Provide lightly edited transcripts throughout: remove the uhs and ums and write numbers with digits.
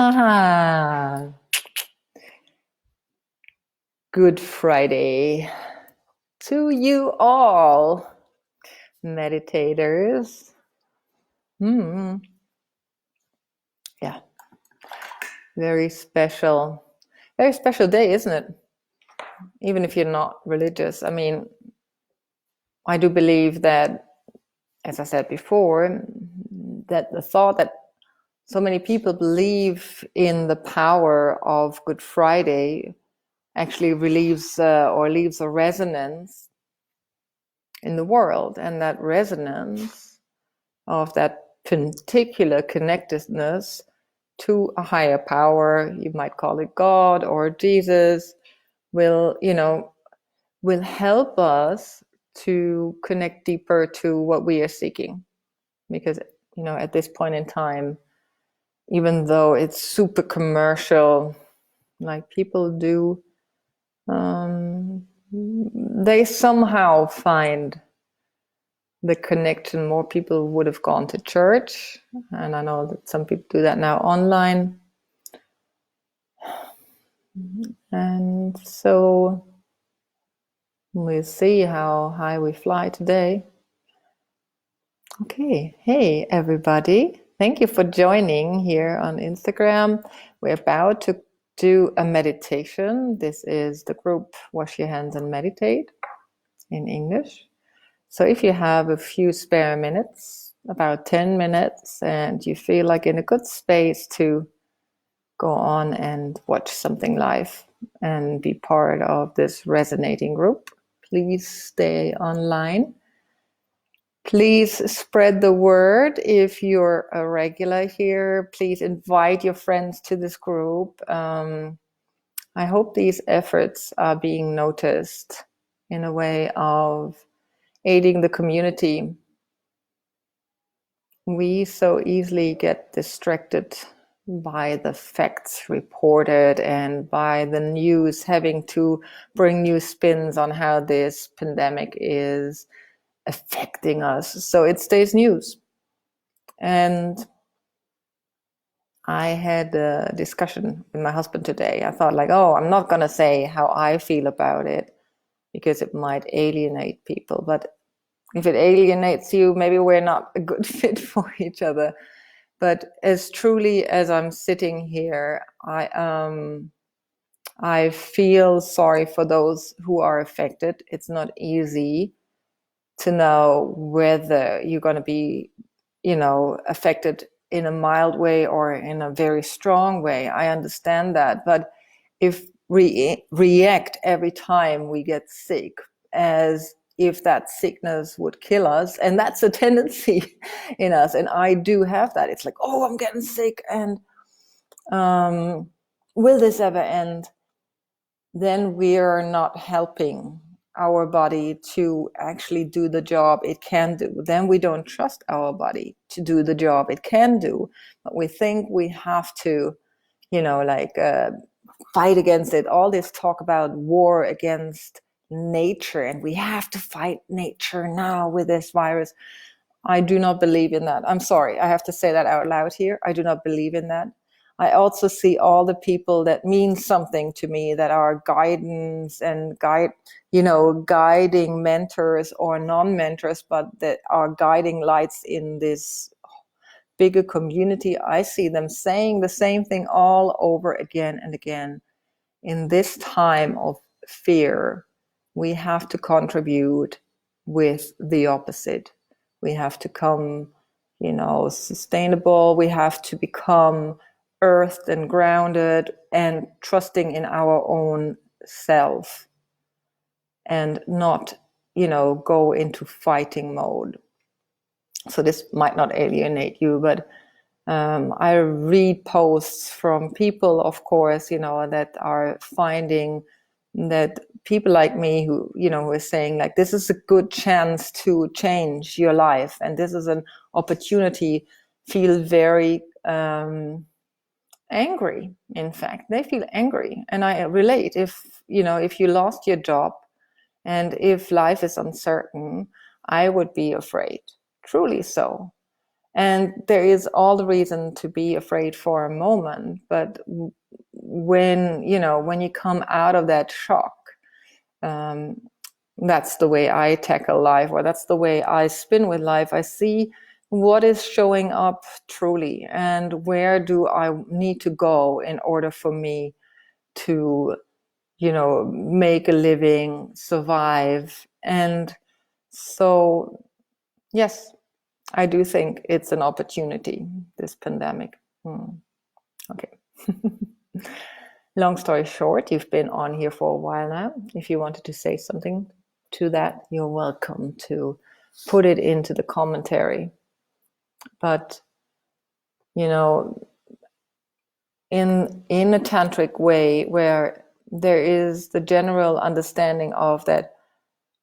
Ah, Good Friday to you all, meditators. Hmm. Yeah, very special, very special day, isn't it? Even if you're not religious. I mean, I do believe that, as I said before, that the thought that so many people believe in the power of Good Friday actually relieves or leaves a resonance in the world, and that resonance of that particular connectedness to a higher power, you might call it God or Jesus, will, will help us to connect deeper to what we are seeking. Because, at this point in time, even though it's super commercial, like people do, they somehow find the connection. More people would have gone to church, and I know that some people do that now online. And so we'll see how high we fly today. Okay, hey everybody, thank you for joining here on Instagram. We're about to do a meditation. This is the group Wash Your Hands and Meditate in English. So if you have a few spare minutes, about 10 minutes, and you feel like in a good space to go on and watch something live and be part of this resonating group, please stay online. Please spread the word. If you're a regular here, please invite your friends to this group. I hope these efforts are being noticed in a way of aiding the community. We so easily get distracted by the facts reported and by the news having to bring new spins on how this pandemic is affecting us. So it stays news. And I had a discussion with my husband today. I thought like, I'm not going to say how I feel about it because it might alienate people. But if it alienates you, maybe we're not a good fit for each other. But as truly as I'm sitting here, I feel sorry for those who are affected. It's not easy to know whether you're going to be, affected in a mild way or in a very strong way. I understand that. But if we react every time we get sick as if that sickness would kill us, and that's a tendency in us, and I do have that. It's like, I'm getting sick, and will this ever end? Then we are not helping our body to actually do the job it can do. Then we don't trust our body to do the job it can do. But we think we have to, fight against it. All this talk about war against nature, and we have to fight nature now with this virus. I do not believe in that. I'm sorry, I have to say that out loud here. I do not believe in that. I also see all the people that mean something to me, that are guidance and guiding mentors or non-mentors, but that are guiding lights in this bigger community. I see them saying the same thing all over again and again. In this time of fear, we have to contribute with the opposite. We have to come, sustainable. We have to become earthed and grounded and trusting in our own self and not, go into fighting mode. So this might not alienate you, but I read posts from people, of course, that are finding that people like me who are saying like, this is a good chance to change your life. And this is an opportunity, feel very angry. In fact, they feel angry. And I relate. If you lost your job and if life is uncertain, I would be afraid, truly so. And there is all the reason to be afraid for a moment, but when you come out of that shock, that's the way I tackle life, or that's the way I spin with life. I see what is showing up truly, and where do I need to go in order for me to, make a living, survive. And so, yes, I do think it's an opportunity, this pandemic. Okay. Long story short, you've been on here for a while now. If you wanted to say something to that, you're welcome to put it into the commentary. But, in a tantric way, where there is the general understanding of that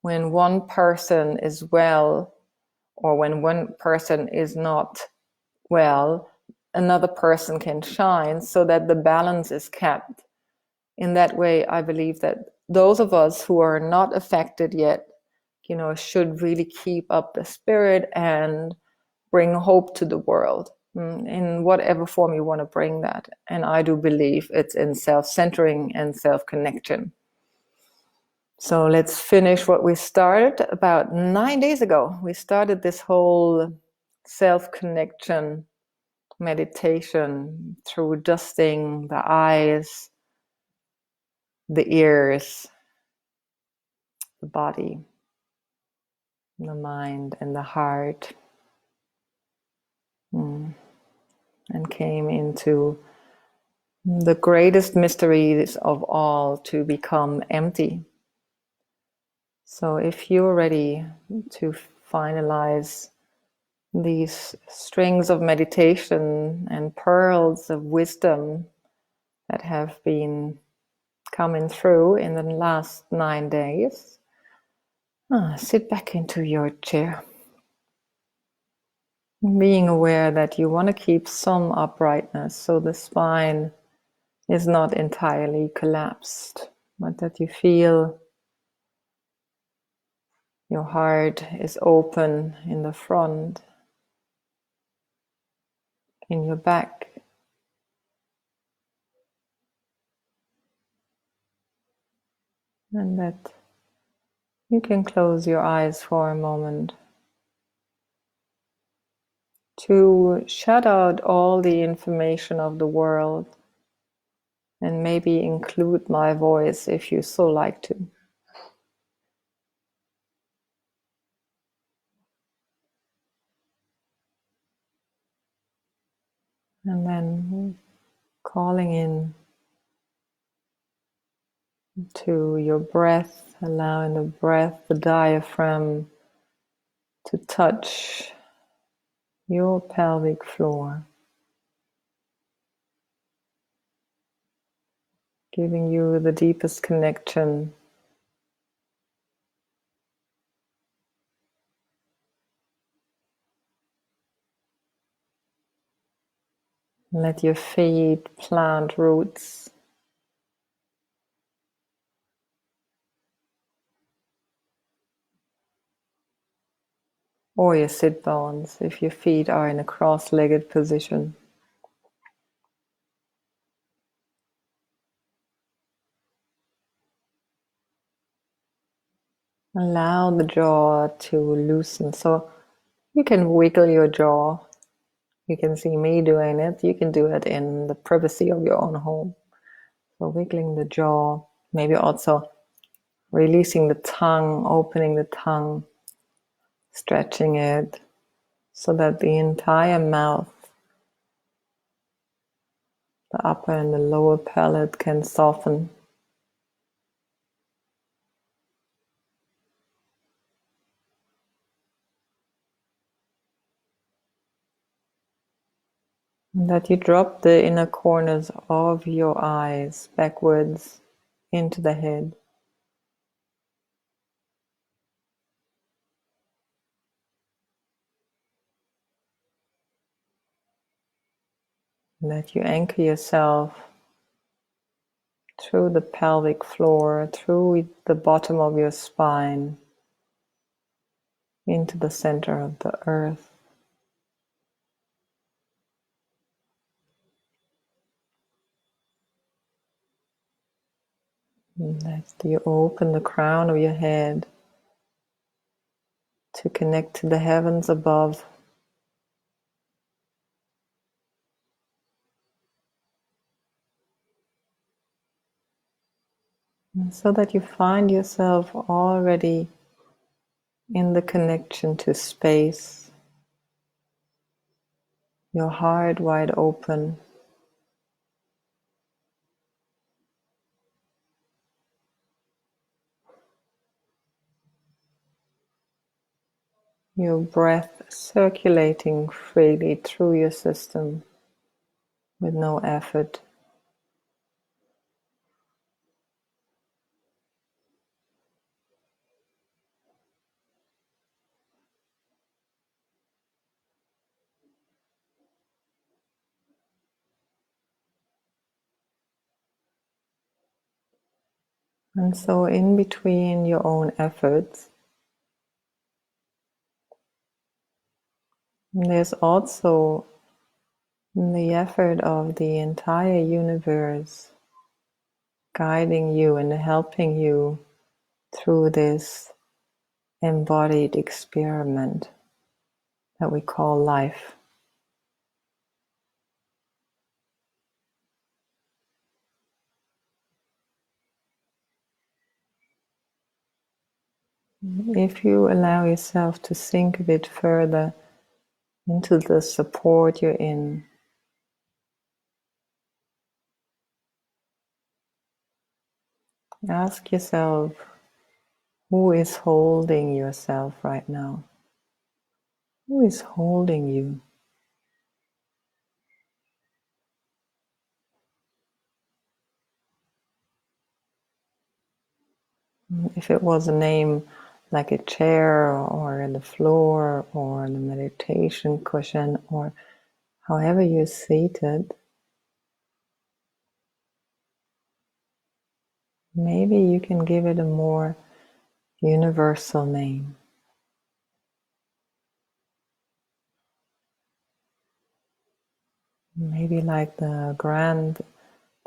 when one person is well, or when one person is not well, another person can shine, so that the balance is kept. In that way, I believe that those of us who are not affected yet, should really keep up the spirit and bring hope to the world in whatever form you want to bring that. And I do believe it's in self-centering and self-connection. So let's finish what we started about 9 days ago. We started this whole self-connection meditation through dusting the eyes, the ears, the body, the mind, and the heart, and came into the greatest mysteries of all, to become empty. So if you're ready to finalize these strings of meditation and pearls of wisdom that have been coming through in the last 9 days, sit back into your chair, being aware that you want to keep some uprightness, so the spine is not entirely collapsed, but that you feel your heart is open in the front, in your back, and that you can close your eyes for a moment to shut out all the information of the world, and maybe include my voice if you so like to. And then calling in to your breath, allowing the breath, the diaphragm, to touch your pelvic floor, giving you the deepest connection. Let your feet plant roots. Or your sit bones if your feet are in a cross-legged position. Allow the jaw to loosen. So you can wiggle your jaw. You can see me doing it. You can do it in the privacy of your own home. So wiggling the jaw, maybe also releasing the tongue, opening the tongue, stretching it so that the entire mouth, the upper and the lower palate, can soften. And that you drop the inner corners of your eyes backwards into the head. And that you anchor yourself through the pelvic floor, through the bottom of your spine, into the center of the earth. As you open the crown of your head to connect to the heavens above, and so that you find yourself already in the connection to space, your heart wide open. Your breath circulating freely through your system with no effort. And so in between your own efforts, there's also the effort of the entire universe guiding you and helping you through this embodied experiment that we call life. If you allow yourself to sink a bit further into the support you're in, ask yourself, who is holding yourself right now? Who is holding you? If it was a name like a chair or the floor or the meditation cushion or however you're seated, maybe you can give it a more universal name. Maybe like the grand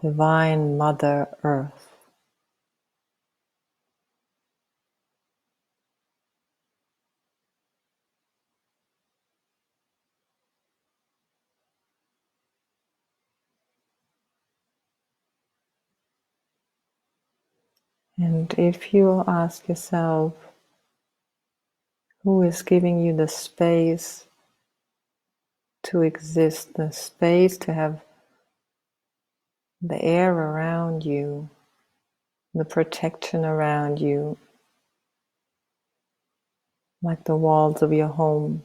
divine Mother Earth. And if you ask yourself, who is giving you the space to exist, the space to have the air around you, the protection around you, like the walls of your home.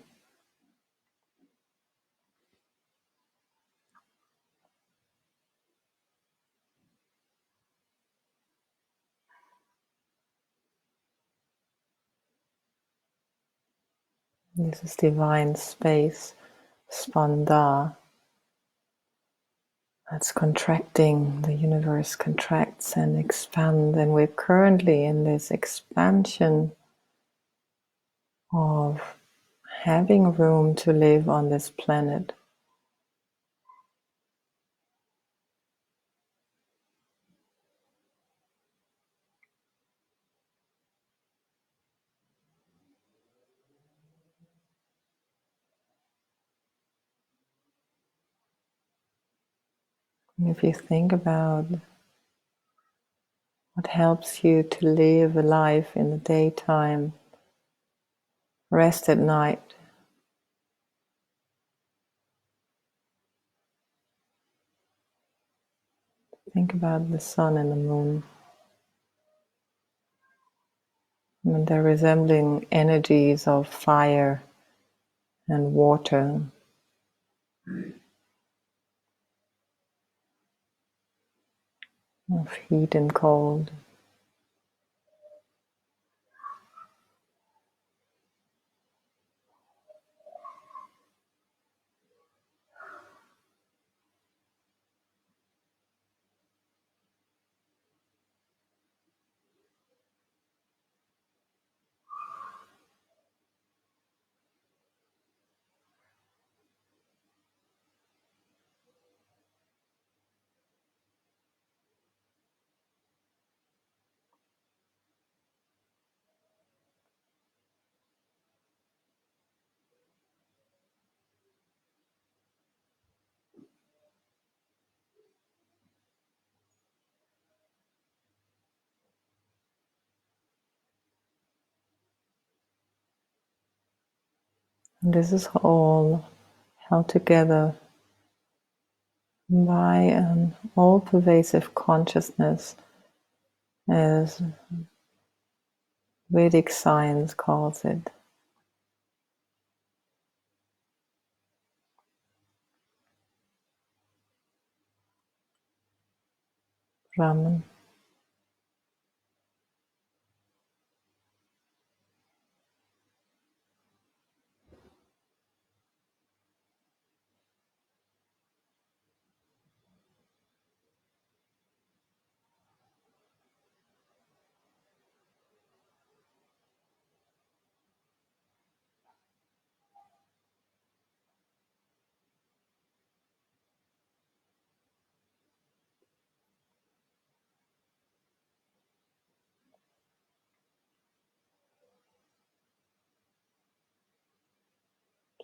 This is divine space, spanda, that's contracting. The universe contracts and expands, and we're currently in this expansion of having room to live on this planet. And if you think about what helps you to live a life in the daytime, rest at night, think about the sun and the moon. And they're resembling energies of fire and water, of heat and cold. This is all held together by an all-pervasive consciousness, as Vedic science calls it. Brahman.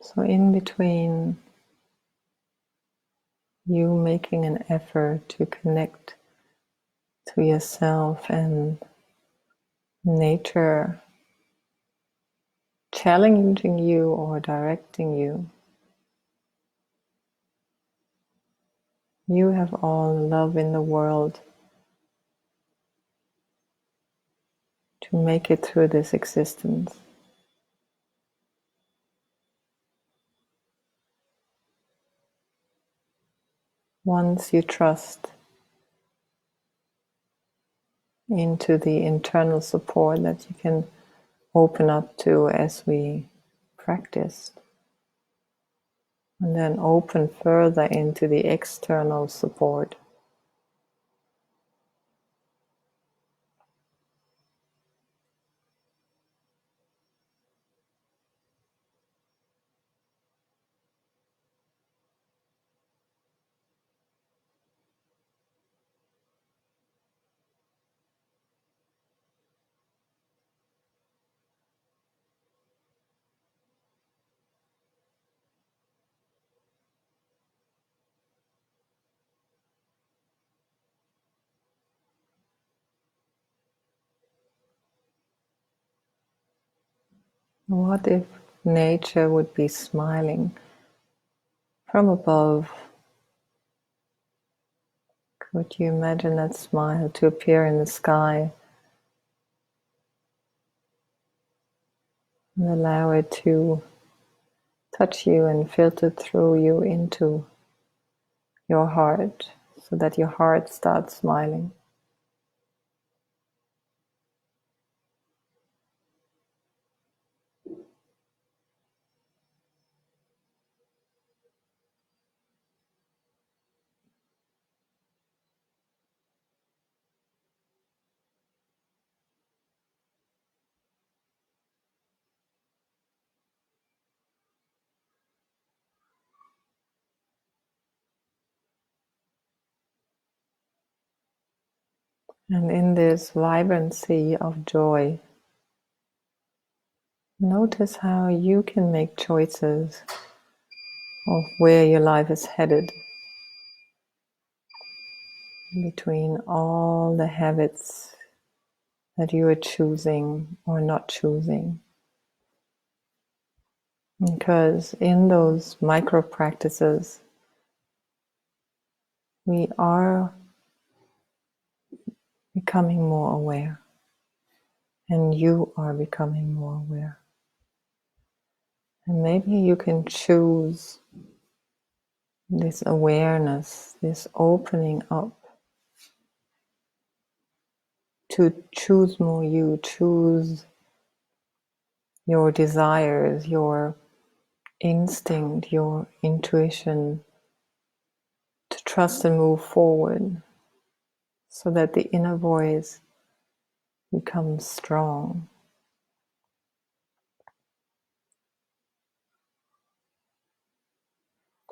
So in between you making an effort to connect to yourself and nature challenging you or directing you, you have all the love in the world to make it through this existence. Once you trust into the internal support that you can open up to as we practice, and then open further into the external support. What if nature would be smiling from above? Could you imagine that smile to appear in the sky and allow it to touch you and filter through you into your heart so that your heart starts smiling? And in this vibrancy of joy, notice how you can make choices of where your life is headed between all the habits that you are choosing or not choosing. Because in those micro practices, we are becoming more aware, and you are becoming more aware. And maybe you can choose this awareness, this opening up, to choose more you, choose your desires, your instinct, your intuition, to trust and move forward so that the inner voice becomes strong.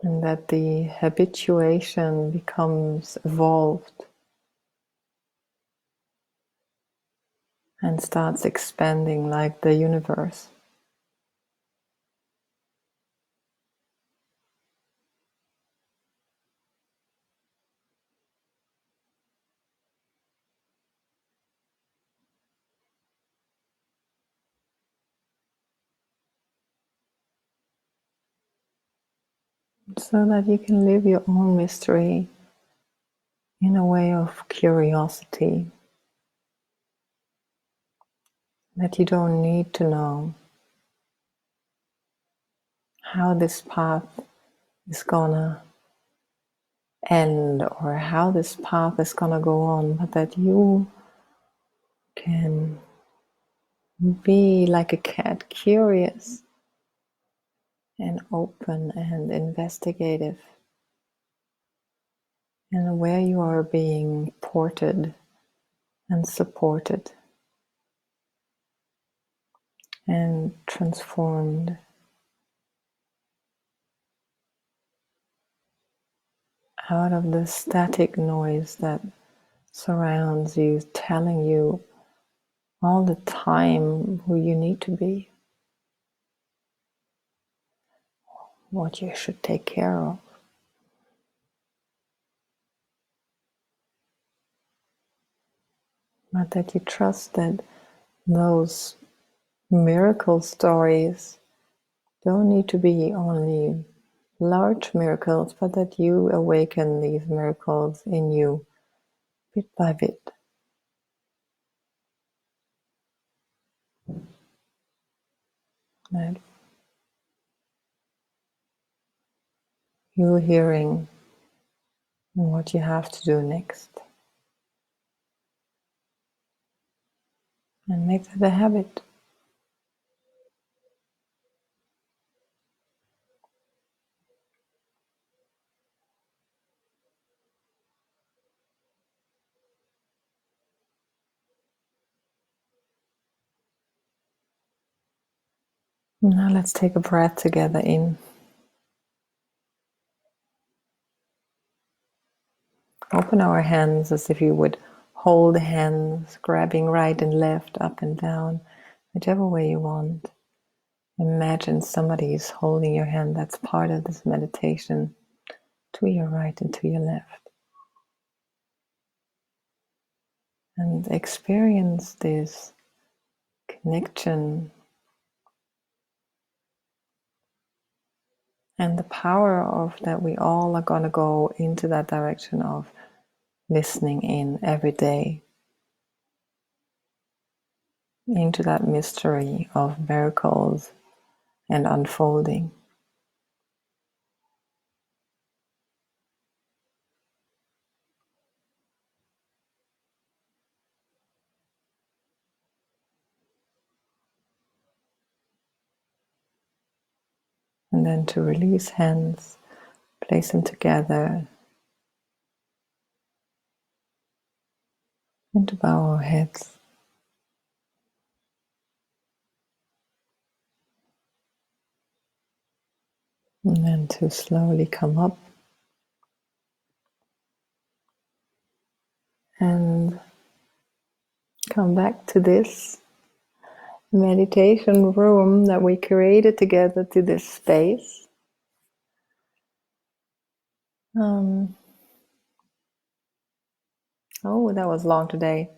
And that the habituation becomes evolved and starts expanding like the universe. so that you can live your own mystery in a way of curiosity, that you don't need to know how this path is gonna end or how this path is gonna go on, but that you can be like a cat, curious and open and investigative, and where you are being ported and supported and transformed out of the static noise that surrounds you, telling you all the time who you need to be, what you should take care of. But that you trust that those miracle stories don't need to be only large miracles, but that you awaken these miracles in you bit by bit. That you're hearing what you have to do next. And make that a habit. Now let's take a breath together in. Open our hands as if you would hold hands, grabbing right and left, up and down, whichever way you want. Imagine somebody is holding your hand. That's part of this meditation, to your right and to your left. And experience this connection and the power of that we all are going to go into that direction of listening in every day, into that mystery of miracles and unfolding. And then to release hands, place them together, and to bow our heads. And then to slowly come up and come back to this meditation room that we created together, to this space. Oh, that was long today.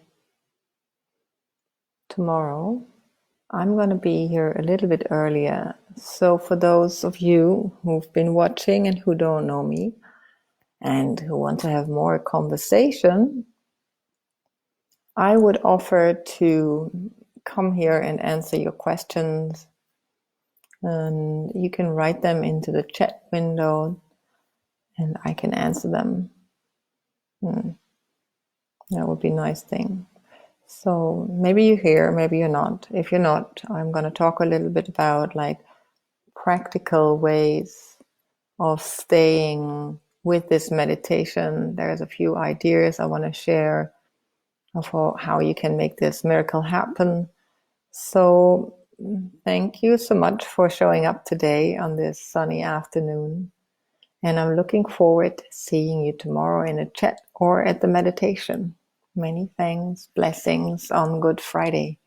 Tomorrow, I'm going to be here a little bit earlier. So for those of you who've been watching and who don't know me and who want to have more conversation, I would offer to come here and answer your questions. And you can write them into the chat window and I can answer them. That would be a nice thing. So maybe you're here, maybe you're not. If you're not, I'm going to talk a little bit about like practical ways of staying with this meditation. There's a few ideas I want to share of how you can make this miracle happen. So thank you so much for showing up today on this sunny afternoon. And I'm looking forward to seeing you tomorrow in a chat or at the meditation. Many thanks, blessings on Good Friday.